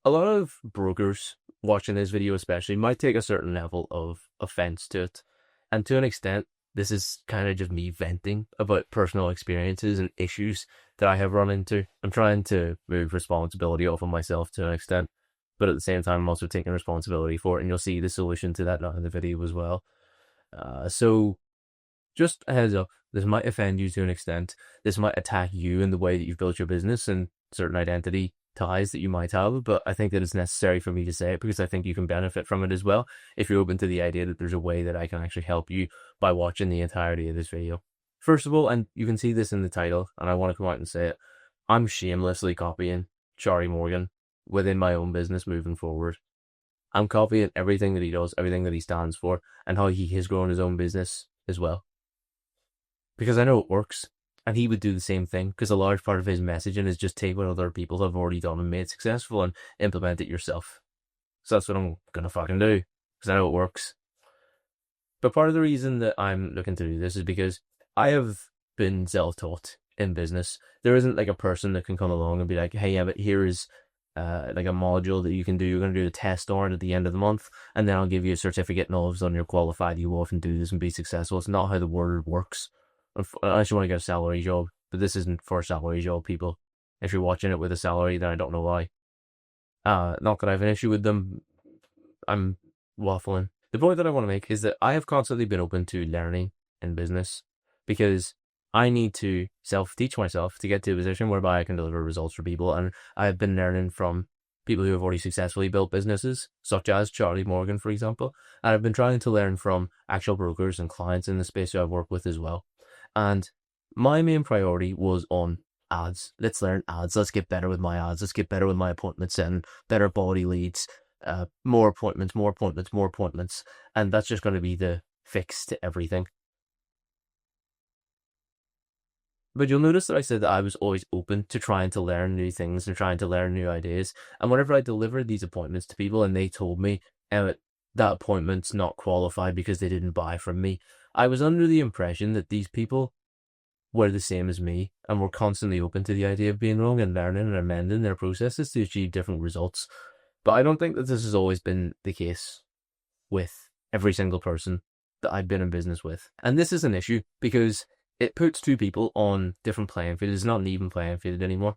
A lot of brokers watching this video especially might take a certain level of offense to it. And to an extent, this is kind of just me venting about personal experiences and issues that I have run into. I'm trying to move responsibility off of myself to an extent, but at the same time, I'm also taking responsibility for it. And you'll see the solution to that now in the video as well. So just a heads up, this might offend you to an extent. This might attack you in the way that you've built your business and certain identity ties that you might have, but I think that it's necessary for me to say it because I think you can benefit from it as well if you're open to the idea that there's a way that I can actually help you by watching the entirety of this video. First of all, and you can see this in the title, and I want to come out and say it, I'm shamelessly copying Charlie Morgan within my own business moving forward. I'm copying everything that he does, everything that he stands for, and how he has grown his own business as well. Because I know it works. And he would do the same thing because a large part of his messaging is just take what other people have already done and made successful and implement it yourself. So that's what I'm going to fucking do because I know it works. But part of the reason that I'm looking to do this is because I have been self-taught in business. There isn't like a person that can come along and be like, hey, yeah, but here is like a module that you can do. You're going to do a test on it at the end of the month, and then I'll give you a certificate, and all of a sudden you're qualified. You often do this and be successful. It's not how the world works. Unless you want to get a salary job, but this isn't for a salary job, people. If you're watching it with a salary, then I don't know why. Not that I have an issue with them. I'm waffling. The point that I want to make is that I have constantly been open to learning in business because I need to self-teach myself to get to a position whereby I can deliver results for people. And I've been learning from people who have already successfully built businesses, such as Charlie Morgan, for example. And I've been trying to learn from actual brokers and clients in the space who I've worked with as well. And my main priority was on ads. Let's learn ads. Let's get better with my ads. Let's get better with my appointment setting, better body leads, more appointments, more appointments, more appointments. And that's just going to be the fix to everything. But you'll notice that I said that I was always open to trying to learn new things and trying to learn new ideas. And whenever I delivered these appointments to people and they told me that appointment's not qualified because they didn't buy from me, I was under the impression that these people were the same as me and were constantly open to the idea of being wrong and learning and amending their processes to achieve different results. But I don't think that this has always been the case with every single person that I've been in business with. And this is an issue because it puts two people on different playing fields. It's not an even playing field anymore.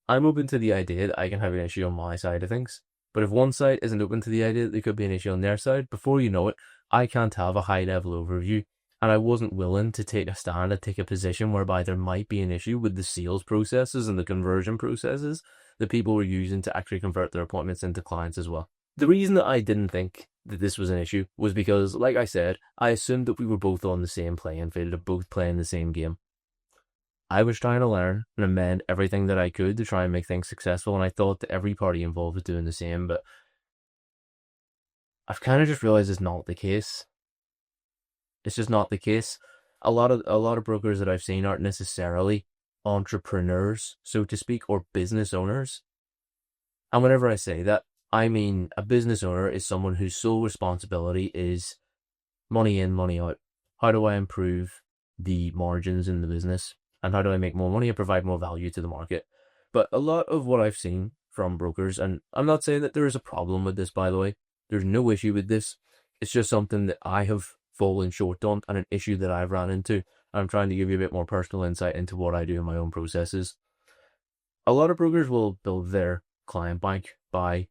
I'm open to the idea that I can have an issue on my side of things. But if one side isn't open to the idea that there could be an issue on their side, before you know it, I can't have a high-level overview. And I wasn't willing to take a stand and take a position whereby there might be an issue with the sales processes and the conversion processes that people were using to actually convert their appointments into clients as well. The reason that I didn't think that this was an issue was because, like I said, I assumed that we were both on the same playing field, of both playing the same game. I was trying to learn and amend everything that I could to try and make things successful, and I thought that every party involved was doing the same, but I've kind of just realized it's not the case. It's just not the case. A lot of brokers that I've seen aren't necessarily entrepreneurs, so to speak, or business owners. And whenever I say that, I mean a business owner is someone whose sole responsibility is money in, money out. How do I improve the margins in the business? And how do I make more money and provide more value to the market? But a lot of what I've seen from brokers, and I'm not saying that there is a problem with this, by the way. There's no issue with this. It's just something that I have fallen short on and an issue that I've ran into. I'm trying to give you a bit more personal insight into what I do in my own processes. A lot of brokers will build their client bank by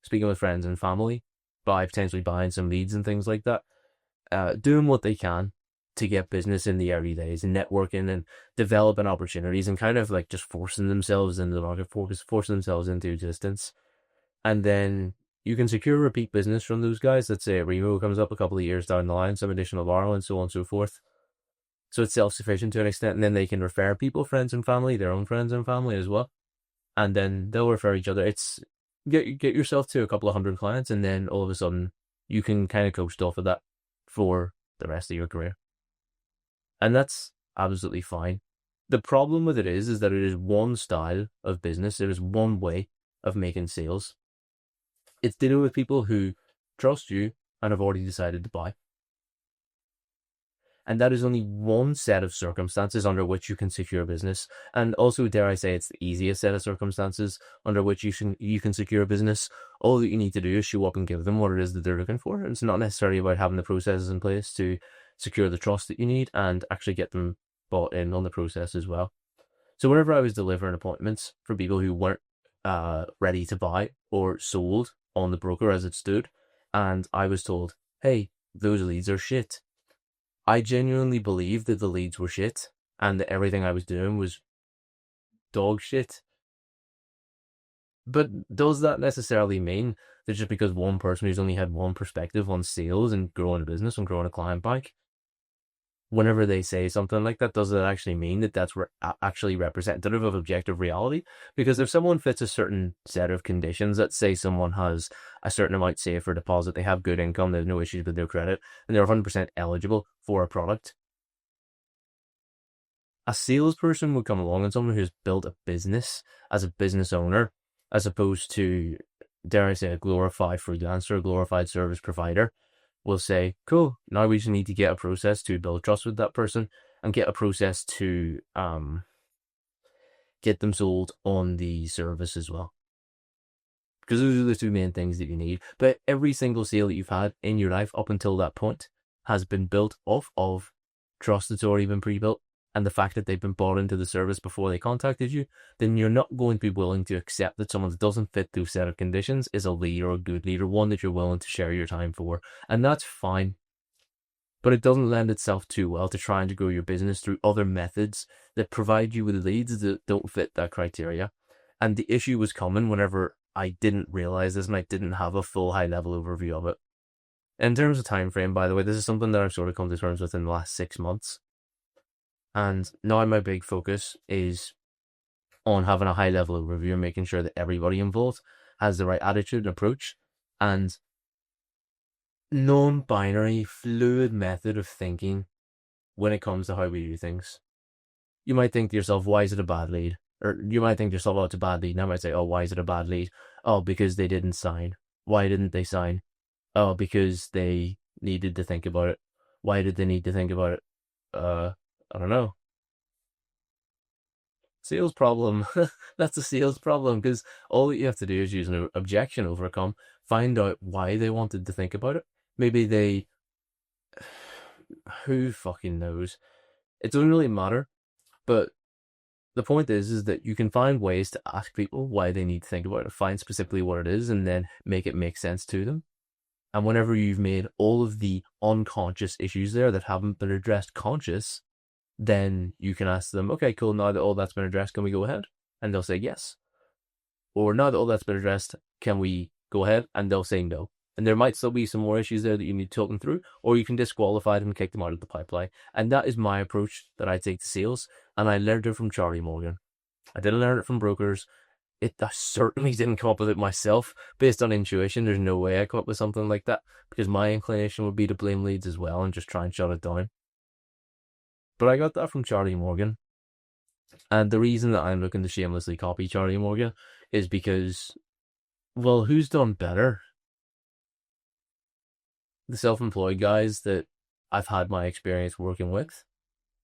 speaking with friends and family, by potentially buying some leads and things like that, doing what they can to get business in the early days and networking and developing opportunities and kind of like just forcing themselves into the market, forcing themselves into existence. And then you can secure repeat business from those guys. Let's say a Remo comes up a couple of years down the line, some additional borrow and so on and so forth. So it's self-sufficient to an extent, and then they can refer people, friends and family, their own friends and family as well. And then they'll refer each other. It's get yourself to a couple of hundred clients, and then all of a sudden you can kind of coast off of that for the rest of your career. And that's absolutely fine. The problem with it is that it is one style of business. It is one way of making sales. It's dealing with people who trust you and have already decided to buy. And that is only one set of circumstances under which you can secure business. And also, dare I say, it's the easiest set of circumstances under which you can secure a business. All that you need to do is show up and give them what it is that they're looking for. It's not necessarily about having the processes in place to secure the trust that you need and actually get them bought in on the process as well. So whenever I was delivering appointments for people who weren't ready to buy or sold on the broker as it stood, and I was told, hey, those leads are shit, I genuinely believed that the leads were shit and that everything I was doing was dog shit. But does that necessarily mean that just because one person who's only had one perspective on sales and growing a business and growing a client bank, whenever they say something like that, does it actually mean that that's actually representative of objective reality? Because if someone fits a certain set of conditions, let's say someone has a certain amount saved for deposit, they have good income, they have no issues with their credit, and they're 100% eligible for a product, a salesperson would come along and someone who's built a business as a business owner, as opposed to, dare I say, a glorified freelancer, a glorified service provider, will say, cool, now we just need to get a process to build trust with that person and get a process to get them sold on the service as well. Because those are the two main things that you need. But every single sale that you've had in your life up until that point has been built off of trust that's already been pre-built, and the fact that they've been bought into the service before they contacted you, then you're not going to be willing to accept that someone that doesn't fit those set of conditions is a lead or a good lead or one that you're willing to share your time for. And that's fine. But it doesn't lend itself too well to trying to grow your business through other methods that provide you with leads that don't fit that criteria. And the issue was coming whenever I didn't realize this and I didn't have a full high-level overview of it. In terms of time frame, by the way, this is something that I've sort of come to terms with in the last 6 months. And now my big focus is on having a high-level overview and making sure that everybody involved has the right attitude and approach and non-binary, fluid method of thinking when it comes to how we do things. You might think to yourself, why is it a bad lead? Or you might think to yourself, oh, it's a bad lead. And I might say, oh, why is it a bad lead? Oh, because they didn't sign. Why didn't they sign? Oh, because they needed to think about it. Why did they need to think about it? I don't know. Sales problem. That's a sales problem, because all that you have to do is use an objection overcome, find out why they wanted to think about it. Maybe they, who fucking knows? It doesn't really matter, but the point is that you can find ways to ask people why they need to think about it, find specifically what it is, and then make it make sense to them. And whenever you've made all of the unconscious issues there that haven't been addressed conscious, then you can ask them, okay, cool, now that all that's been addressed, can we go ahead? And they'll say yes. Or now that all that's been addressed, can we go ahead? And they'll say no. And there might still be some more issues there that you need to talk them through, or you can disqualify them and kick them out of the pipeline. And that is my approach that I take to sales, and I learned it from Charlie Morgan. I didn't learn it from brokers. I certainly didn't come up with it myself based on intuition. There's no way I come up with something like that, because my inclination would be to blame leads as well and just try and shut it down. But I got that from Charlie Morgan. And the reason that I'm looking to shamelessly copy Charlie Morgan is because, well, who's done better? The self-employed guys that I've had my experience working with,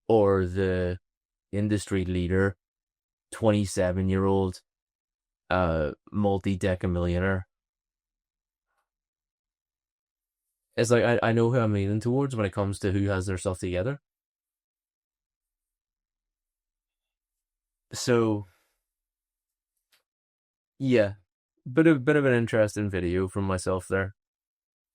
or the industry leader, 27-year-old, multi-decamillionaire? It's like, I know who I'm leaning towards when it comes to who has their stuff together. So, yeah, bit of an interesting video from myself there.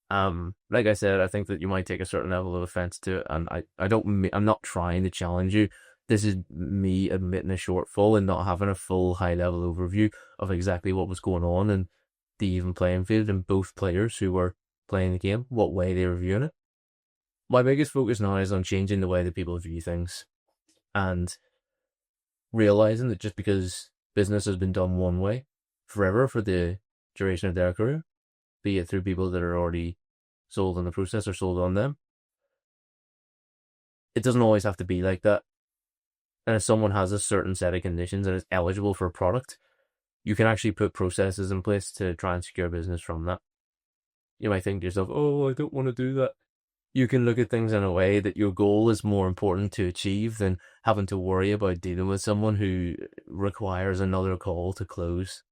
Like I said, I think that you might take a certain level of offense to it, and I'm not trying to challenge you. This is me admitting a shortfall and not having a full high level overview of exactly what was going on in the even playing field and both players who were playing the game, what way they were viewing it. My biggest focus now is on changing the way that people view things, and realizing that just because business has been done one way forever for the duration of their career, be it through people that are already sold on the process or sold on them, it doesn't always have to be like that. And if someone has a certain set of conditions and is eligible for a product, you can actually put processes in place to try and secure business from that. You might think to yourself, oh, I don't want to do that. you can look at things in a way that your goal is more important to achieve than having to worry about dealing with someone who requires another call to close.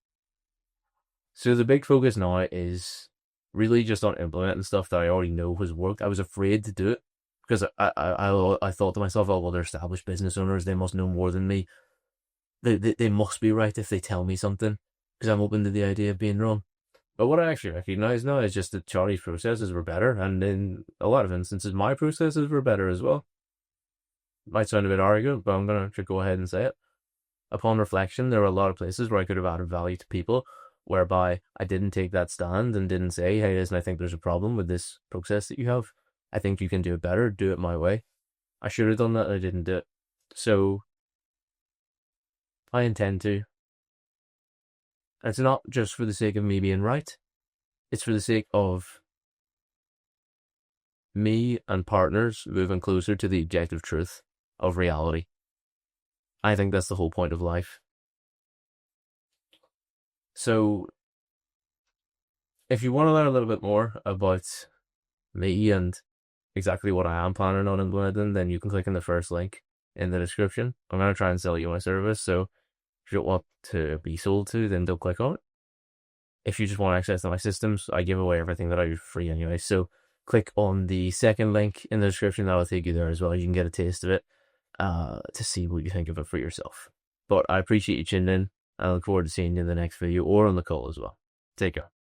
So the big focus now is really just on implementing stuff that I already know has worked. I was afraid to do it because I thought to myself, oh, well, they're established business owners. They must know more than me. They must be right if they tell me something because I'm open to the idea of being wrong. But what I actually recognize now is just that Charlie's processes were better, and in a lot of instances, my processes were better as well. Might sound a bit arrogant, but I'm going to go ahead and say it. Upon reflection, there were a lot of places where I could have added value to people, whereby I didn't take that stand and didn't say, hey, listen, I think there's a problem with this process that you have. I think you can do it better, do it my way. I should have done that, and I didn't do it. So I intend to. And it's not just for the sake of me being right. It's for the sake of me and partners moving closer to the objective truth of reality. I think that's the whole point of life. So, if you want to learn a little bit more about me and exactly what I am planning on implementing, then you can click on the first link in the description. I'm going to try and sell you my service, so if you don't want to be sold to, then don't click on it. If you just want access to my systems, I give away everything that I do for free anyway. So click on the second link in the description. That'll take you there as well. You can get a taste of it to see what you think of it for yourself. But I appreciate you tuning in. I look forward to seeing you in the next video or on the call as well. Take care.